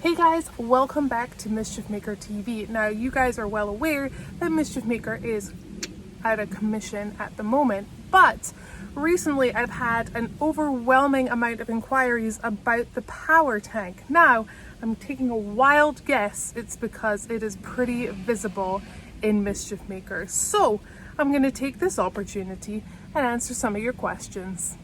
Hey guys, welcome back to Mischief Maker TV. Now you guys are well aware that Mischief Maker is out of commission at the moment, but recently I've had an overwhelming amount of inquiries about the Powertank. Now, I'm taking a wild guess it's because it is pretty visible in Mischief Maker. So I'm going to take this opportunity and answer some of your questions.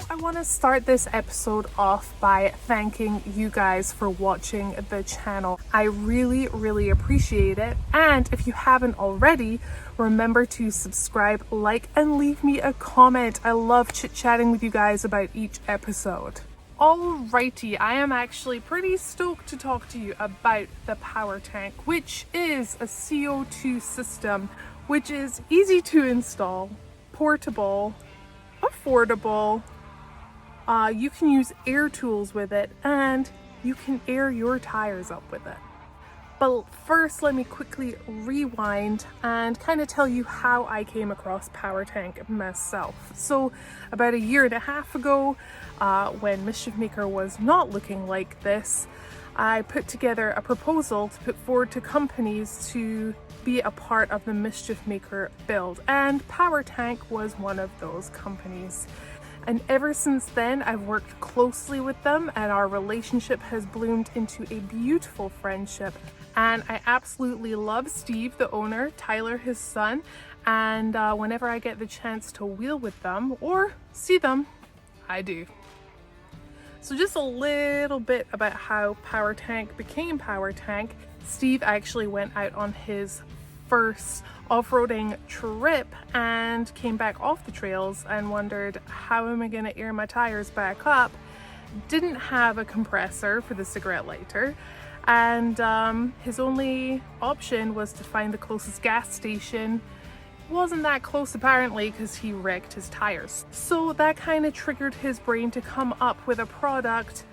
I want to start this episode off by thanking you guys for watching the channel. I really appreciate it, and if you haven't already, remember to subscribe, like, and leave me a comment. I love chit-chatting with you guys about each episode. Alrighty, I am actually pretty stoked to talk to you about the Powertank, which is a CO2 system, which is easy to install, portable, affordable. You can use air tools with it, and you can air your tires up with it. But first, let me quickly rewind and kind of tell you how I came across Powertank myself. So about a year and a half ago, when Mischief Maker was not looking like this, I put together a proposal to put forward to companies to be a part of the Mischief Maker build, and Powertank was one of those companies. And ever since then, I've worked closely with them, and our relationship has bloomed into a beautiful friendship. And I absolutely love Steve, the owner, Tyler, his son, and whenever I get the chance to wheel with them or see them, I do. So just a little bit about how Powertank became Powertank. Steve actually went out on his first off-roading trip and came back off the trails and wondered, how am I going to air my tires back up? Didn't have a compressor for the cigarette lighter, and his only option was to find the closest gas station. Wasn't that close apparently, because he wrecked his tires. So that kind of triggered his brain to come up with a product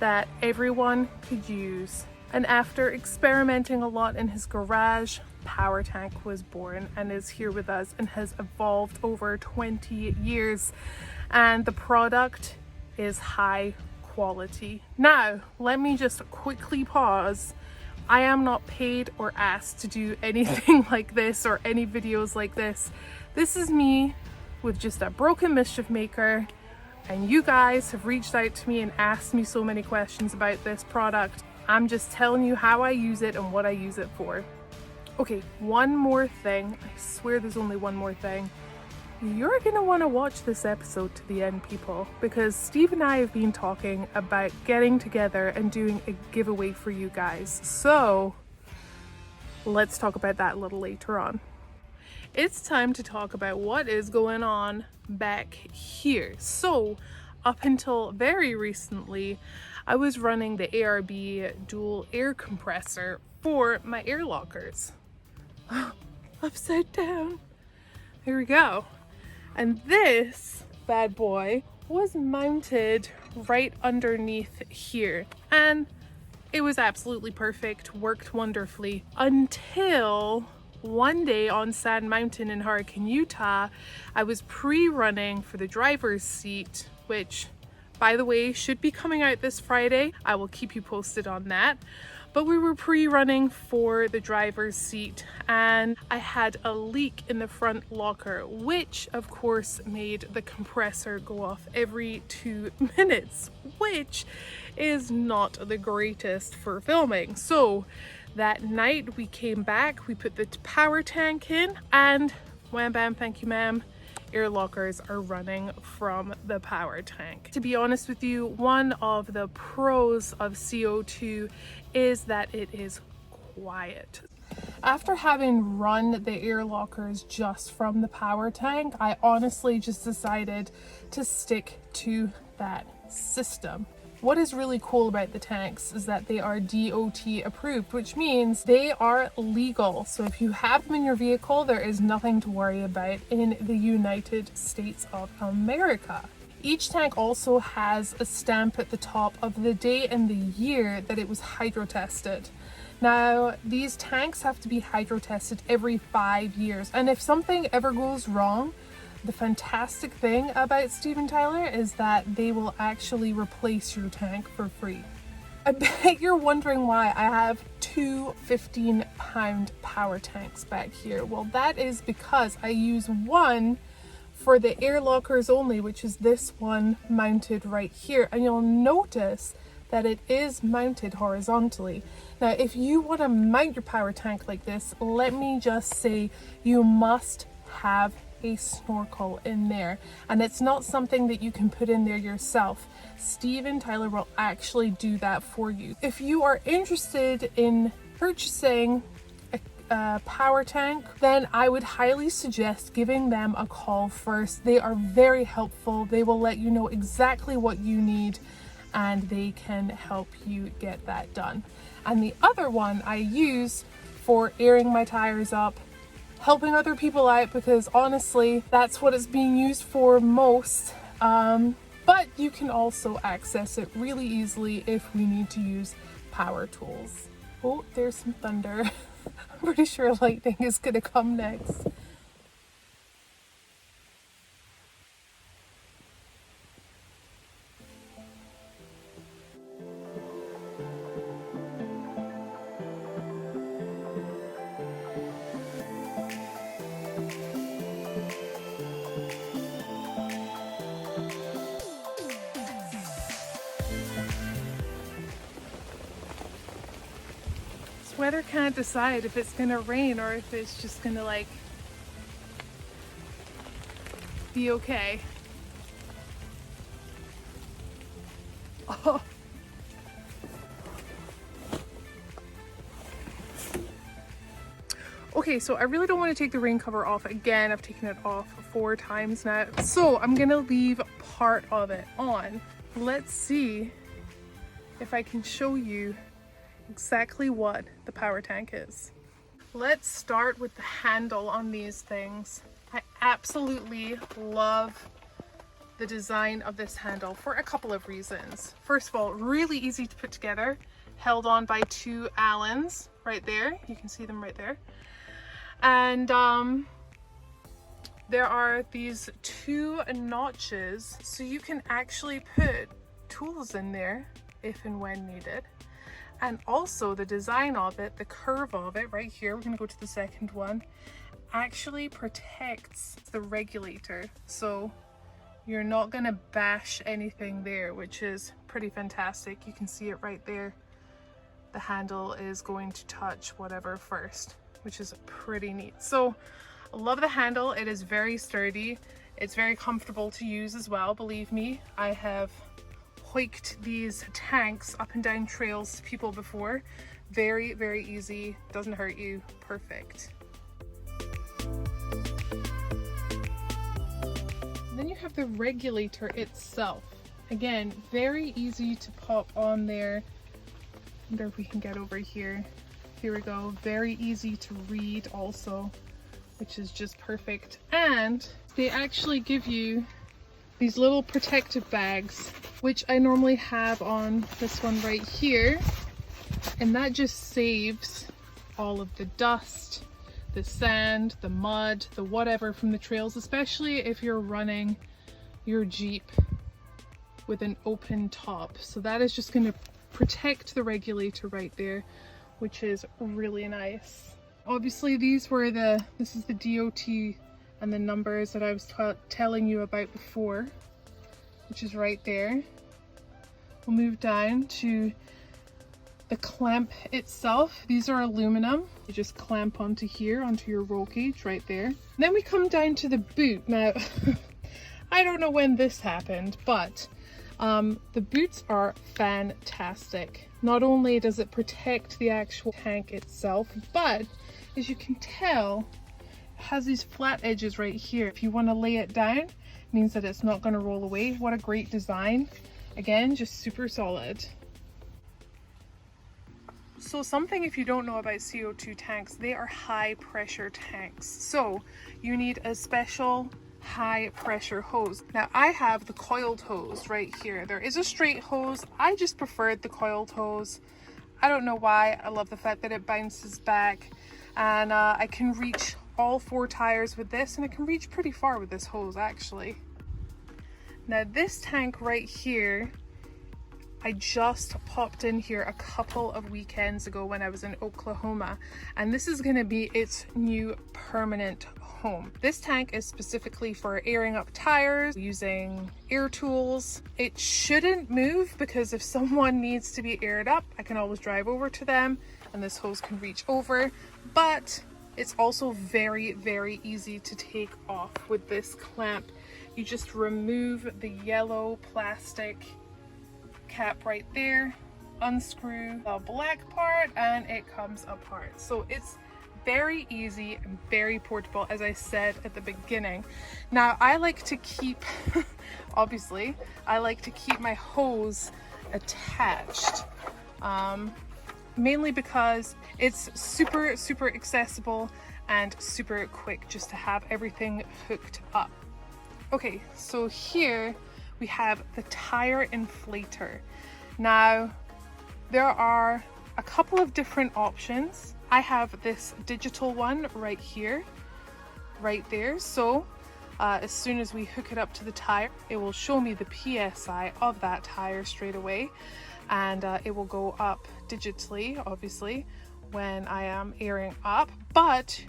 that everyone could use. And after experimenting a lot in his garage, Powertank was born and is here with us and has evolved over 20 years. And the product is high quality. Now, let me just quickly pause. I am not paid or asked to do anything like this or any videos like this. This is me with just a broken Mischief Maker, and you guys have reached out to me and asked me so many questions about this product. I'm just telling you how I use it and what I use it for. Okay, one more thing. I swear there's only one more thing. You're gonna want to watch this episode to the end, people, because Steve and I have been talking about getting together and doing a giveaway for you guys. So let's talk about that a little later on. It's time to talk about what is going on back here. So up until very recently, I was running the ARB dual air compressor for my air lockers. Upside down. Here we go. And this bad boy was mounted right underneath here. And it was absolutely perfect, worked wonderfully, until one day on Sand Mountain in Hurricane, Utah, I was pre-running for the driver's seat, which, by the way, should be coming out this Friday. I will keep you posted on that. But we were pre-running for the driver's seat, and I had a leak in the front locker, which of course made the compressor go off every 2 minutes, which is not the greatest for filming. So that night we came back, we put the Powertank in, and wham bam, thank you ma'am, air lockers are running from the Powertank. To be honest with you, one of the pros of CO2 is that it is quiet. After having run the air lockers just from the Powertank, I honestly just decided to stick to that system. What is really cool about the tanks is that they are DOT approved, which means they are legal. So if you have them in your vehicle, there is nothing to worry about in the United States of America. Each tank also has a stamp at the top of the day and the year that it was hydro tested. Now, these tanks have to be hydro tested every 5 years, and if something ever goes wrong, the fantastic thing about Steven Tyler is that they will actually replace your tank for free. I bet you're wondering why I have two 15-pound power tanks back here. Well, that is because I use one for the air lockers only, which is this one mounted right here. And you'll notice that it is mounted horizontally. Now, if you want to mount your power tank like this, let me just say you must have a snorkel in there, and it's not something that you can put in there yourself. Steven Tyler will actually do that for you. If you are interested in purchasing a power tank, then I would highly suggest giving them a call first. They are very helpful. They will let you know exactly what you need, and they can help you get that done. And the other one I use for airing my tires up, helping other people out, because honestly that's what it's being used for most, but you can also access it really easily if we need to use power tools. Oh, there's some thunder. I'm pretty sure lightning is gonna come next. Weather can't decide if it's gonna rain or if it's just gonna like be okay. Oh. Okay, so I really don't want to take the rain cover off again. I've taken it off 4 times now. So I'm gonna leave part of it on. Let's see if I can show you exactly what the power tank is. Let's start with the handle on these things. I absolutely love the design of this handle for a couple of reasons. First of all, really easy to put together, held on by 2 Allens right there. You can see them right there. And there are these 2 notches, so you can actually put tools in there if and when needed. And also the design of it, the curve of it right here, we're gonna go to the second one, actually protects the regulator. So you're not gonna bash anything there, which is pretty fantastic. You can see it right there. The handle is going to touch whatever first, which is pretty neat. So I love the handle. It is very sturdy. It's very comfortable to use as well. Believe me, I have hiked these tanks up and down trails to people before. Very, very easy, doesn't hurt you, perfect. And then you have the regulator itself. Again, very easy to pop on there. I wonder if we can get over here. Here we go, very easy to read also, which is just perfect. And they actually give you these little protective bags, which I normally have on this one right here, and that just saves all of the dust, the sand, the mud, the whatever from the trails, especially if you're running your Jeep with an open top. So that is just going to protect the regulator right there, which is really nice. Obviously this is the DOT and the numbers that I was telling you about before, which is right there. We'll move down to the clamp itself. These are aluminum. You just clamp onto here, onto your roll cage right there. And then we come down to the boot. Now, I don't know when this happened, but the boots are fantastic. Not only does it protect the actual tank itself, but as you can tell, has these flat edges right here. If you want to lay it down, it means that it's not going to roll away. What a great design. Again, just super solid. So something, if you don't know about CO2 tanks, they are high pressure tanks. So you need a special high pressure hose. Now I have the coiled hose right here. There is a straight hose. I just preferred the coiled hose. I don't know why. I love the fact that it bounces back, and I can reach all 4 tires with this, and I can reach pretty far with this hose actually. Now this tank right here, I just popped in here a couple of weekends ago when I was in Oklahoma, and this is going to be its new permanent home. This tank is specifically for airing up tires using air tools. It shouldn't move because if someone needs to be aired up, I can always drive over to them and this hose can reach over, but it's also very, very easy to take off with this clamp. You just remove the yellow plastic cap right there, unscrew the black part, and it comes apart. So it's very easy and very portable, as I said at the beginning. Now I like to keep obviously I like to keep my hose attached, mainly because it's super accessible and super quick just to have everything hooked up. Okay, so here we have the tire inflator. Now there are a couple of different options. I have this digital one right here, right there. So as soon as we hook it up to the tire, it will show me the PSI of that tire straight away, and it will go up digitally, obviously, when I am airing up. But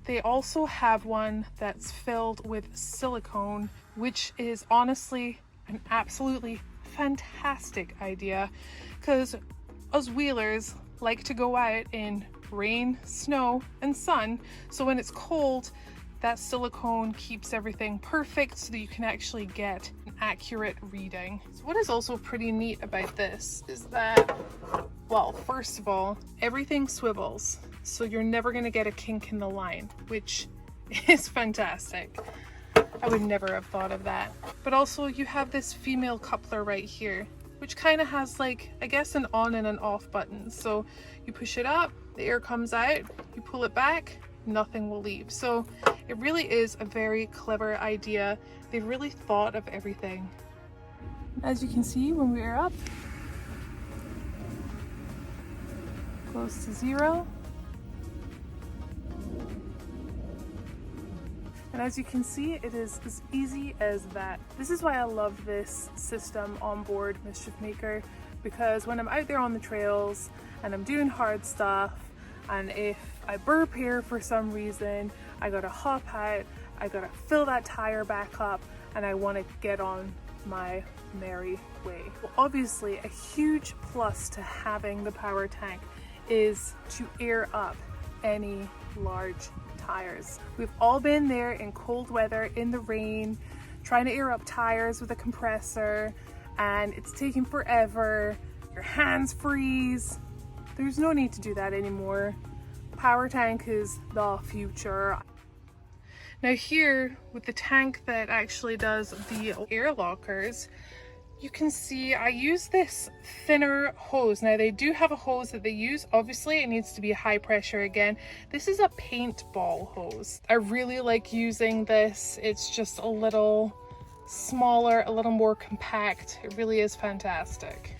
they also have one that's filled with silicone, which is honestly an absolutely fantastic idea, because us wheelers like to go out in rain, snow, and sun. So when it's cold, that silicone keeps everything perfect so that you can actually get an accurate reading. So what is also pretty neat about this is that, well, first of all, everything swivels, so you're never going to get a kink in the line, which is fantastic. I would never have thought of that. But also you have this female coupler right here, which kind of has like, I guess, an on and an off button. So you push it up, the air comes out, you pull it back, nothing will leave. So it really is a very clever idea. They've really thought of everything. As you can see, when we air up, close to 0. And as you can see, it is as easy as that. This is why I love this system, Onboard Mischief Maker, because when I'm out there on the trails and I'm doing hard stuff, and if I burp here for some reason, I gotta hop out, I gotta fill that tire back up, and I wanna get on my merry way. Well, obviously a huge plus to having the Powertank is to air up any large tires. We've all been there in cold weather, in the rain, trying to air up tires with a compressor, and it's taking forever. Your hands freeze. There's no need to do that anymore. Powertank is the future. Now here, with the tank that actually does the air lockers, you can see I use this thinner hose. Now they do have a hose that they use. Obviously it needs to be high pressure again. This is a paintball hose. I really like using this. It's just a little smaller, a little more compact. It really is fantastic.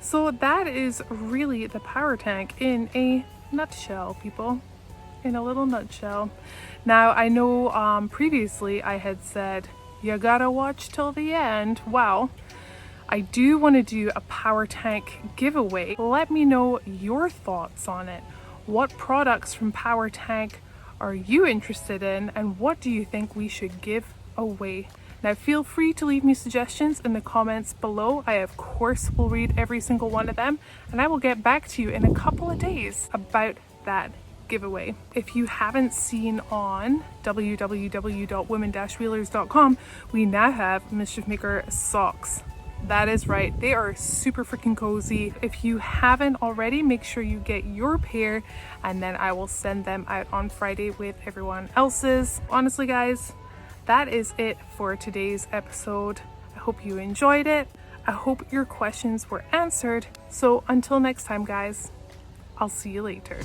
So that is really the Powertank in a nutshell, people. In a little nutshell. Now I know previously I had said you gotta watch till the end. Well, I do want to do a Powertank giveaway. Let me know your thoughts on it. What products from Powertank are you interested in, and what do you think we should give away? Now feel free to leave me suggestions in the comments below. I of course will read every single one of them, and I will get back to you in a couple of days about that giveaway. If you haven't seen on www.women-wheelers.com, we now have Mischief Maker socks. That is right, they are super freaking cozy. If you haven't already, make sure you get your pair, and then I will send them out on Friday with everyone else's. Honestly guys, that is it for today's episode. I hope you enjoyed it. I hope your questions were answered. So until next time guys, I'll see you later.